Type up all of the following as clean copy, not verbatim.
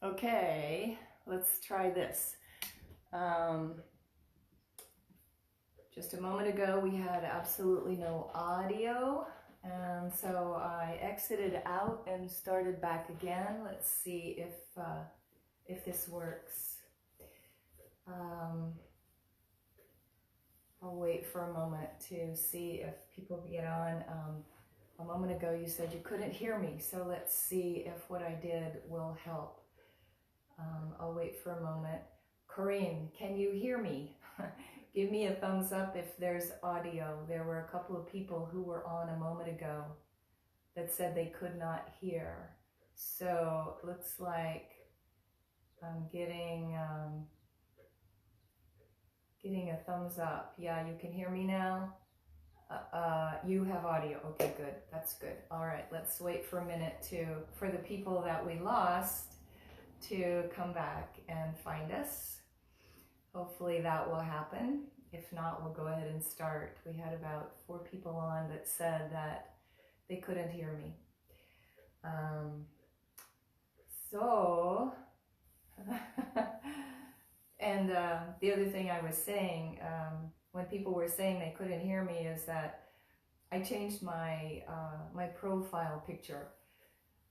Okay, let's try this. Just a moment ago we had absolutely no audio, and so I exited out and started back again. Let's see if this works. I'll wait for a moment to see if people get on. A moment ago you said you couldn't hear me, so let's see if what I did will help. I'll wait for a moment. Corinne, can you hear me? Give me a thumbs up if there's audio. There were a couple of people who were on a moment ago that said they could not hear. So looks like I'm getting a thumbs up. Yeah, you can hear me now. You have audio. Okay, good. That's good. All right, let's wait for a minute for the people that we lost to come back and find us. Hopefully that will happen. If not, we'll go ahead and start. We had about 4 people on that said that they couldn't hear me. And the other thing I was saying, when people were saying they couldn't hear me, is that I changed my my profile picture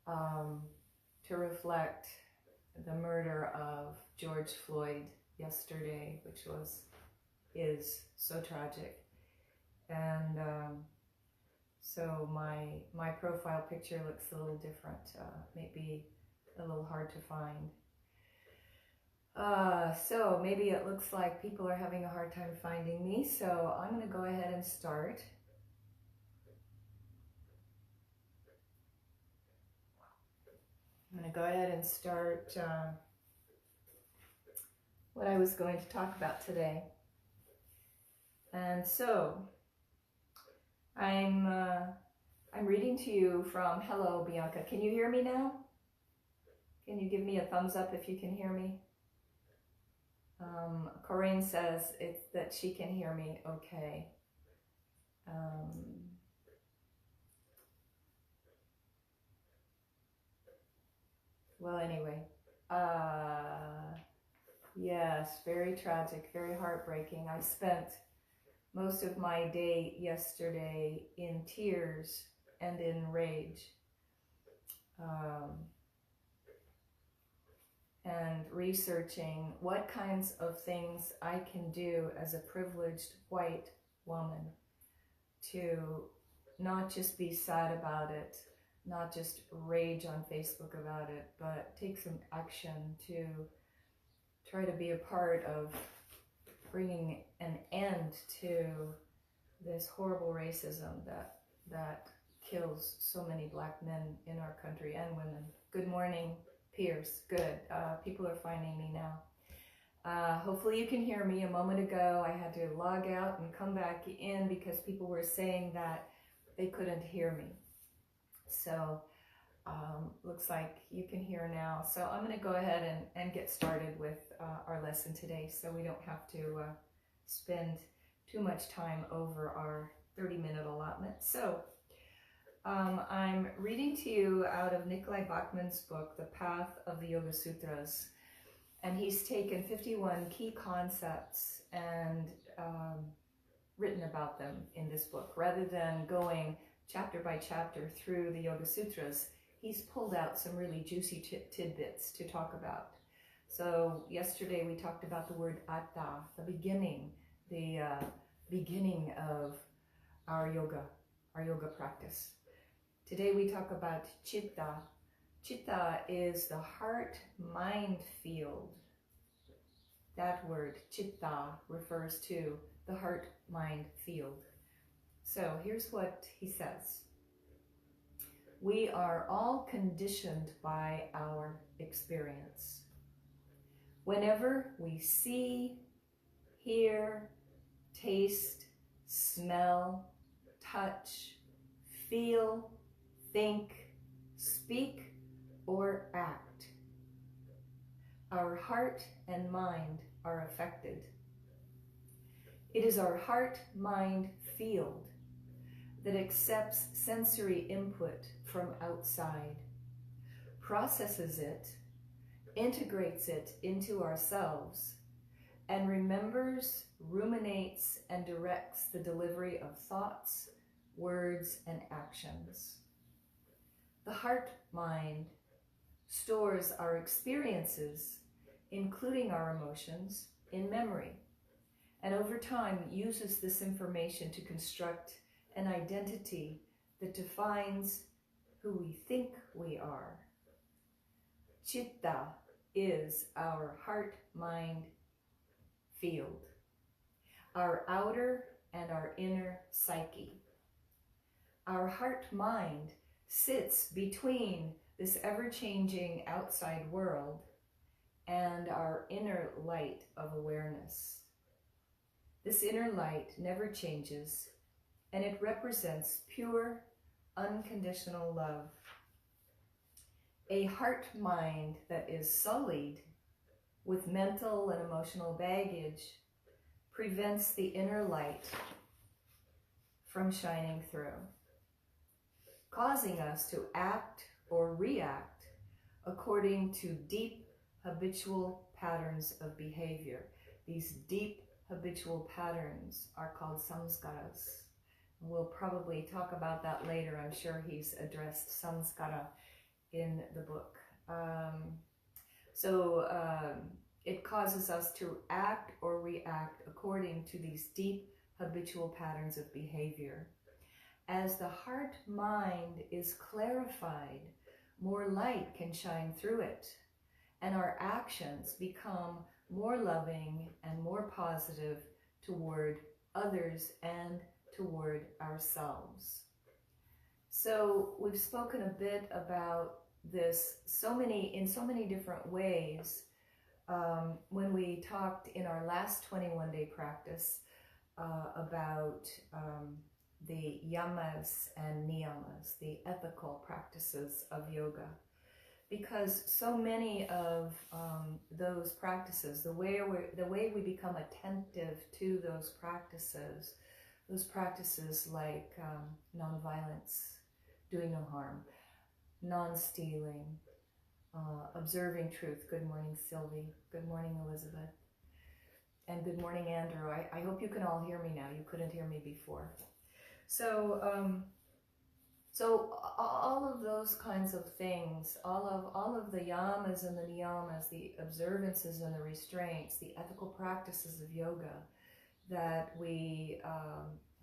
to reflect the murder of George Floyd yesterday, which is so tragic. And so my profile picture looks a little different, maybe a little hard to find. So maybe it looks like people are having a hard time finding me, so I'm going to go ahead and start. I'm going to go ahead and start what I was going to talk about today. And so I'm reading to you from, hello Bianca, can you hear me now? Can you give me a thumbs up if you can hear me? Corinne says that she can hear me okay. Well, anyway, yes, very tragic, very heartbreaking. I spent most of my day yesterday in tears and in rage, and researching what kinds of things I can do as a privileged white woman to not just be sad about it, not just rage on Facebook about it, but take some action to try to be a part of bringing an end to this horrible racism that kills so many black men in our country and women. Good morning, Pierce. Good. People are finding me now. Hopefully you can hear me. A moment ago I had to log out and come back in because people were saying that they couldn't hear me. So looks like you can hear now. So I'm going to go ahead and get started with our lesson today, so we don't have to spend too much time over our 30-minute allotment. So I'm reading to you out of Nikolai Bachman's book, The Path of the Yoga Sutras, and he's taken 51 key concepts and written about them in this book. Rather than going chapter by chapter through the Yoga Sutras, he's pulled out some really juicy tidbits to talk about. So yesterday we talked about the word atta, the beginning of our yoga practice. Today we talk about chitta. Chitta is the heart-mind field. That word, chitta, refers to the heart-mind field. So here's what he says. We are all conditioned by our experience. Whenever we see, hear, taste, smell, touch, feel, think, speak, or act, our heart and mind are affected. It is our heart-mind field that accepts sensory input from outside, processes it, integrates it into ourselves, and remembers, ruminates, and directs the delivery of thoughts, words, and actions. The heart mind stores our experiences, including our emotions, in memory, and over time uses this information to construct an identity that defines who we think we are. Chitta is our heart-mind field, our outer and our inner psyche. Our heart-mind sits between this ever-changing outside world and our inner light of awareness. This inner light never changes, and it represents pure, unconditional love. A heart-mind that is sullied with mental and emotional baggage prevents the inner light from shining through, causing us to act or react according to deep habitual patterns of behavior. These deep habitual patterns are called samskaras. We'll probably talk about that later. I'm sure he's addressed samskara in the book. It causes us to act or react according to these deep habitual patterns of behavior. As the heart mind is clarified, more light can shine through it, and our actions become more loving and more positive toward others and toward ourselves. So we've spoken a bit about this in so many different ways. When we talked in our last 21-day practice about the yamas and niyamas, the ethical practices of yoga, because so many of those practices, the way we become attentive to those practices like nonviolence, doing no harm, non-stealing, observing truth. Good morning, Sylvie. Good morning, Elizabeth. And good morning, Andrew. I hope you can all hear me now. You couldn't hear me before. So all of those kinds of things, all of the yamas and the niyamas, the observances and the restraints, the ethical practices of yoga that we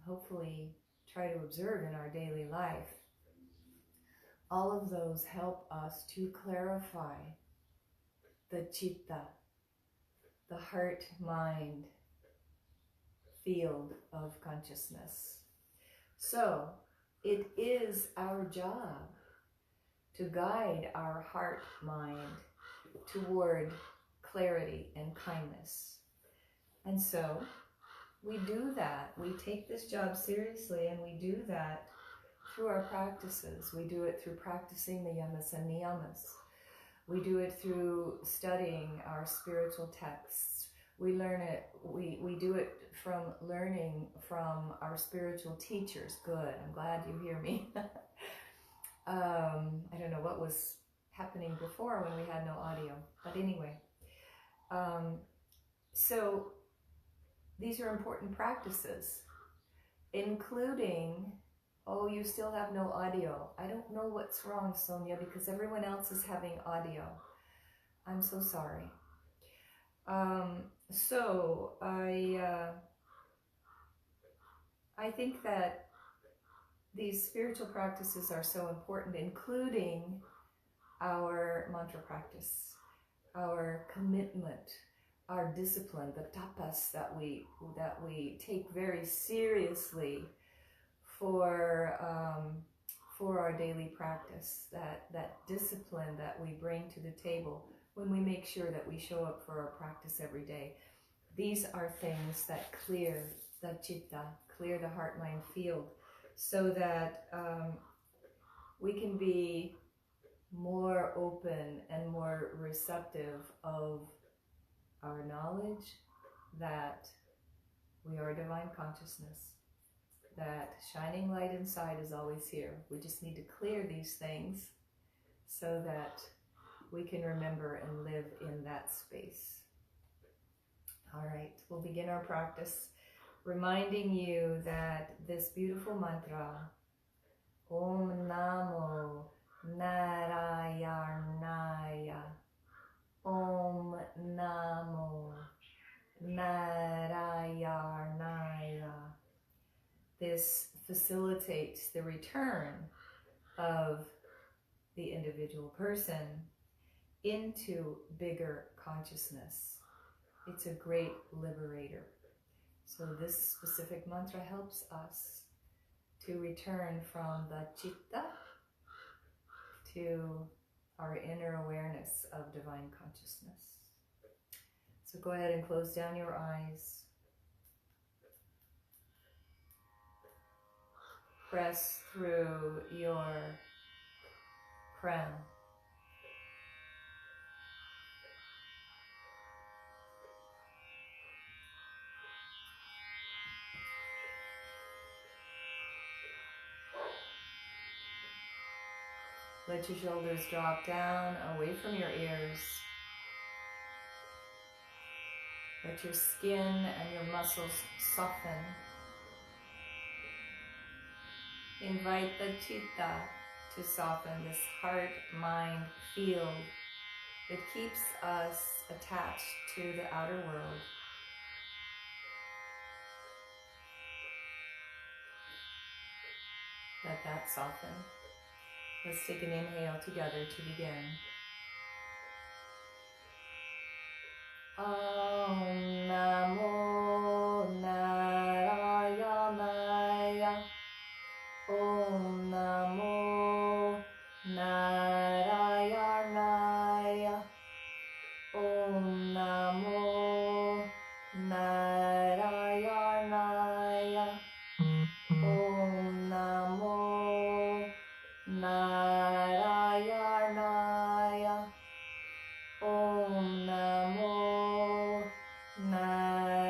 hopefully try to observe in our daily life, all of those help us to clarify the citta, the heart-mind field of consciousness. So it is our job to guide our heart-mind toward clarity and kindness. And so we do that. We take this job seriously, and we do that through our practices. We do it through practicing the yamas and niyamas. We do it through studying our spiritual texts. We learn it, we do it from learning from our spiritual teachers. Good, I'm glad you hear me. I don't know what was happening before when we had no audio, but anyway. So these are important practices, including, oh, you still have no audio. I don't know what's wrong, Sonia, because everyone else is having audio. I'm so sorry. So I think that these spiritual practices are so important, including our mantra practice, our commitment, our discipline, the tapas that we take very seriously for our daily practice, that discipline that we bring to the table when we make sure that we show up for our practice every day. These are things that clear the citta, clear the heart-mind field, so that we can be more open and more receptive of our knowledge that we are divine consciousness, that shining light inside is always here. We just need to clear these things so that we can remember and live in that space. All right, we'll begin our practice reminding you that this beautiful mantra, Auṁ Namo Nārāyaṇāya, Auṁ Namo Nārāyaṇāya. This facilitates the return of the individual person into bigger consciousness. It's a great liberator. So this specific mantra helps us to return from the citta to our inner awareness of divine consciousness. So go ahead and close down your eyes. Press through your crown. Let your shoulders drop down away from your ears. Let your skin and your muscles soften. Invite the citta to soften, this heart-mind field that keeps us attached to the outer world. Let that soften. Let's take an inhale together to begin. Auṁ Namo Nārāyaṇāya. Auṁ Namo Nārāyaṇāya. Auṁ Namo Nārāyaṇāya. Auṁ Namo Nārāyaṇāya. Auṁ Namo Nārāyaṇāya.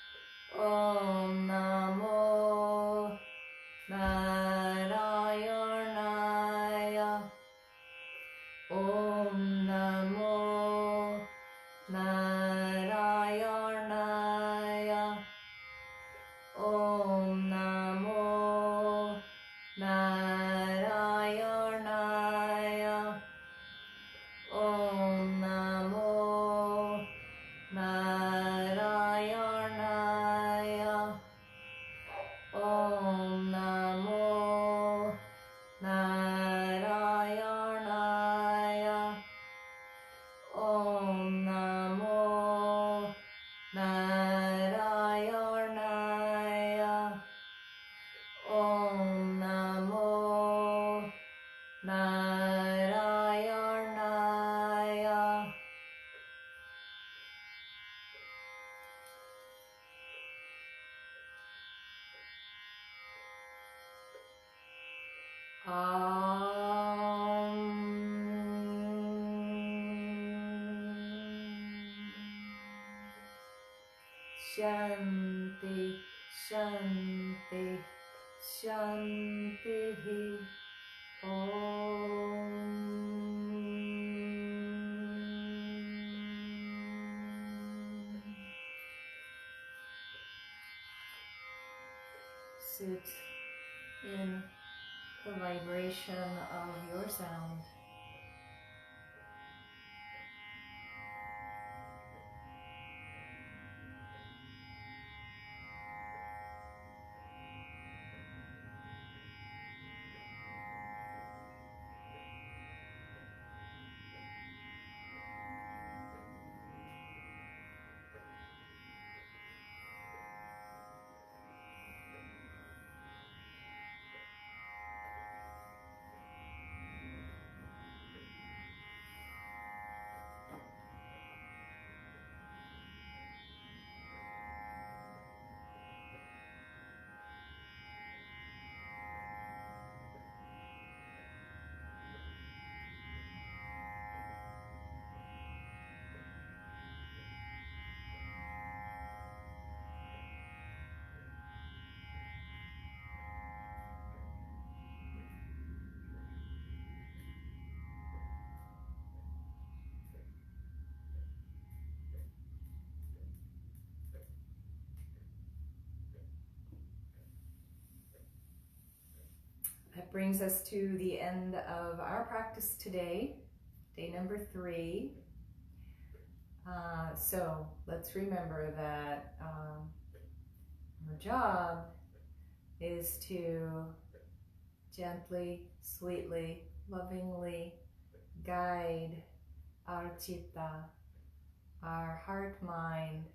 Auṁ Namo Nārāyaṇāya. Auṁ Namo Nārāyaṇāya. Auṁ Namo Nārāyaṇāya. Auṁ Namo Nārāyaṇāya. Auṁ Namo Nārāyaṇāya. Auṁ Namo Nārāyaṇāya. Auṁ Namo Nārāyaṇāya. Shanti, Shanti, Shanti. Om. Sit in the vibration of your sound. That brings us to the end of our practice today, day number 3. So let's remember that our job is to gently, sweetly, lovingly guide our citta, our heart-mind,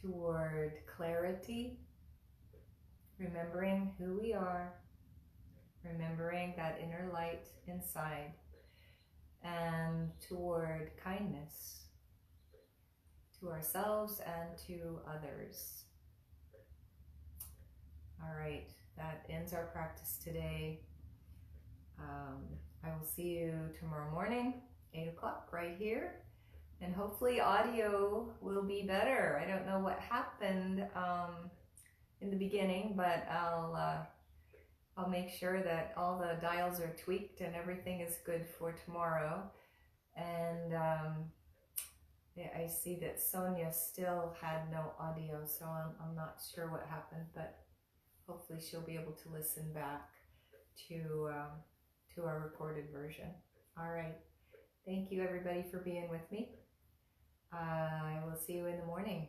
toward clarity, remembering who we are, remembering that inner light inside, and toward kindness to ourselves and to others. All right, that ends our practice today. I will see you tomorrow morning, 8 o'clock, right here. And hopefully audio will be better. I don't know what happened in the beginning, but I'll make sure that all the dials are tweaked and everything is good for tomorrow. And yeah, I see that Sonia still had no audio, so I'm not sure what happened, but hopefully she'll be able to listen back to our recorded version. All right. Thank you everybody for being with me. I will see you in the morning.